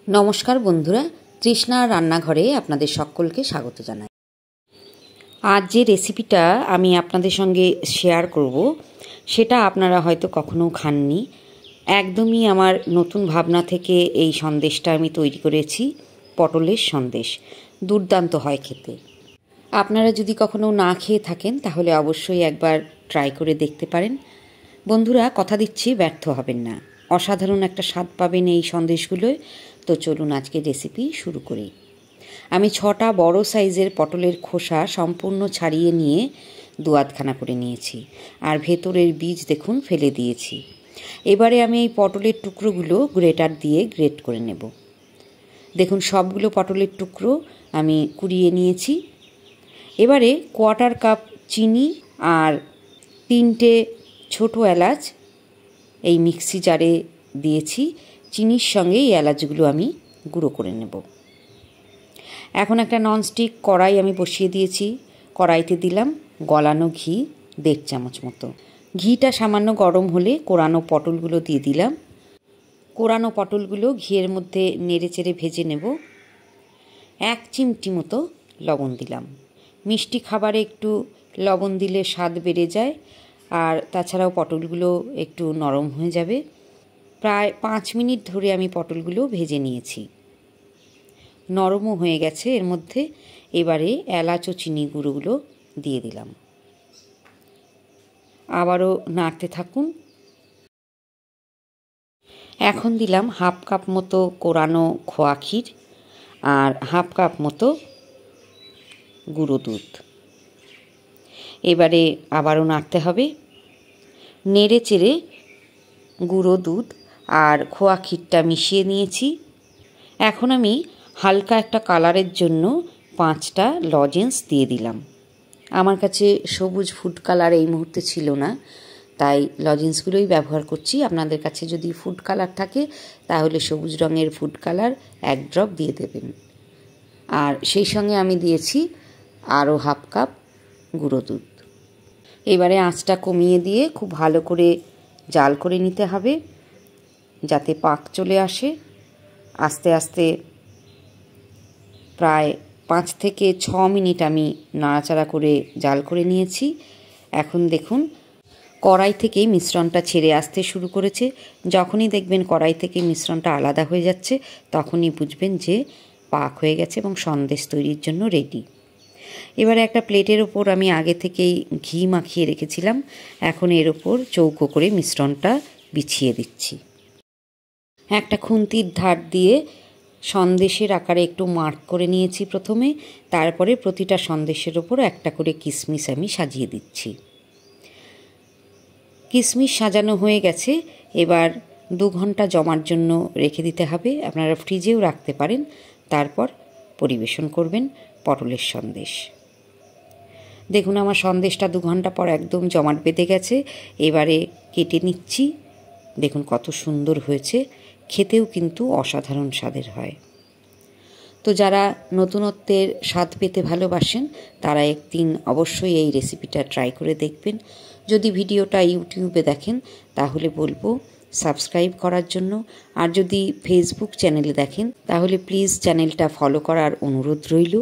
নমস্কার বন্ধুরা, তৃষ্ণা রান্নাঘরে আপনাদের সকলকে স্বাগত জানাই। আজ যে রেসিপিটা আমি আপনাদের সঙ্গে শেয়ার করব সেটা আপনারা হয়তো কখনো খাননি। একদমই আমার নতুন ভাবনা থেকে এই সন্দেশটা আমি তৈরি করেছি। পটলের সন্দেশ দুর্দান্ত হয় খেতে। আপনারা যদি কখনো না খেয়ে থাকেন তাহলে অবশ্যই একবার ট্রাই করে দেখতে পারেন। বন্ধুরা, কথা দিচ্ছি ব্যর্থ হবেন না, অসাধারণ একটা স্বাদ পাবেন এই সন্দেশগুলোয়। তো চলুন আজকে রেসিপি শুরু করি। আমি 6টা বড় সাইজের পটলের খোসা সম্পূর্ণ ছাড়িয়ে নিয়ে দুয়াতখানা করে নিয়েছি, আর ভেতরের বীজ দেখুন ফেলে দিয়েছি। এবারে আমি এই পটলের টুকরোগুলো গ্রেটার দিয়ে গ্রেট করে নেব। দেখুন সবগুলো পটলের টুকরো আমি কুড়িয়ে নিয়েছি। এবারে 1/4 কাপ চিনি আর 3টে ছোট এলাচ এই মিক্সি জারে দিয়েছি। চিনির সঙ্গে এই এলাচগুলো আমি গুঁড়ো করে নেব। এখন একটা ননস্টিক কড়াই আমি বসিয়ে দিয়েছি। কড়াইতে দিলাম গলানো ঘি 1.5 চামচ মতো। ঘিটা সামান্য গরম হলে কোরানো পটলগুলো দিয়ে দিলাম। কোরানো পটলগুলো ঘিয়ের মধ্যে নেড়ে চেড়ে ভেজে নেব। 1 চিমটি মতো লবণ দিলাম। মিষ্টি খাবারে একটু লবণ দিলে স্বাদ বেড়ে যায়, আর তাছাড়াও পটলগুলো একটু নরম হয়ে যাবে। প্রায় 5 মিনিট ধরে আমি পটলগুলো ভেজে নিয়েছি, নরমও হয়ে গেছে। এর মধ্যে এবারে এলাচ ও চিনি গুঁড়োগুলো দিয়ে দিলাম। আবারও নাড়তে থাকুন। এখন দিলাম 1/2 কাপ মতো কোরানো খোয়া ক্ষীর আর 1/2 কাপ মতো গুঁড়ো দুধ। এবারে আবারও নাড়তে হবে। নেড়ে চেড়ে গুঁড়ো দুধ আর খোয়া ক্ষীরটা মিশিয়ে নিয়েছি। এখন আমি হালকা একটা কালারের জন্য 5টা লজেন্স দিয়ে দিলাম। আমার কাছে সবুজ ফুড কালার এই মুহূর্তে ছিল না, তাই লজেন্সগুলোই ব্যবহার করছি। আপনাদের কাছে যদি ফুড কালার থাকে তাহলে সবুজ রঙের ফুড কালার 1 ড্রপ দিয়ে দেবেন। আর সেই সঙ্গে আমি দিয়েছি আরও 1/2 কাপ গুঁড়ো দুধ। এবারে আঁচটা কমিয়ে দিয়ে খুব ভালো করে জাল করে নিতে হবে যাতে পাক চলে আসে। আস্তে আস্তে প্রায় 5 থেকে 6 মিনিট আমি নাড়াচাড়া করে জাল করে নিয়েছি। এখন দেখুন কড়াই থেকেই মিশ্রণটা ছেড়ে আসতে শুরু করেছে। যখনই দেখবেন কড়াই থেকে মিশ্রণটা আলাদা হয়ে যাচ্ছে তখনই বুঝবেন যে পাক হয়ে গেছে এবং সন্দেশ তৈরির জন্য রেডি। এবারে একটা প্লেটের ওপর আমি আগে থেকেই ঘি মাখিয়ে রেখেছিলাম। এখন এর ওপর চৌকো করে মিশ্রণটা বিছিয়ে দিচ্ছি। একটা খুন্তির ধার দিয়ে সন্দেশের আকারে একটু মার্ক করে নিয়েছি প্রথমে। তারপরে প্রতিটা সন্দেশের ওপর একটা করে কিশমিশ আমি সাজিয়ে দিচ্ছি। কিশমিশ সাজানো হয়ে গেছে। এবার 2 ঘন্টা জমার জন্য রেখে দিতে হবে। আপনারা ফ্রিজেও রাখতে পারেন। তারপর পরিবেশন করবেন পটলের সন্দেশ। দেখুন আমার সন্দেশটা 2 ঘন্টা পর একদম জমাট বেঁধে গেছে। এবারে কেটে নিচ্ছি। দেখুন কত সুন্দর হয়েছে, খেতেও কিন্তু অসাধারণ স্বাদের হয়। তো যারা নতুনত্বের স্বাদ পেতে ভালোবাসেন তারা একদিন অবশ্যই এই রেসিপিটা ট্রাই করে দেখবেন। যদি ভিডিওটা ইউটিউবে দেখেন তাহলে বলবো সাবস্ক্রাইব করার জন্য, আর যদি ফেসবুক চ্যানেলে দেখেন তাহলে প্লিজ চ্যানেলটা ফলো করার অনুরোধ রইল।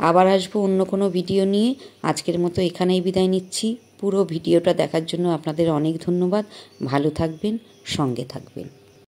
আবার আসবো অন্য কোনো ভিডিও নিয়ে। আজকের মতো এখানেই বিদায় নিচ্ছি। পুরো ভিডিওটা দেখার জন্য আপনাদের অনেক ধন্যবাদ। ভালো থাকবেন, সঙ্গে থাকবেন।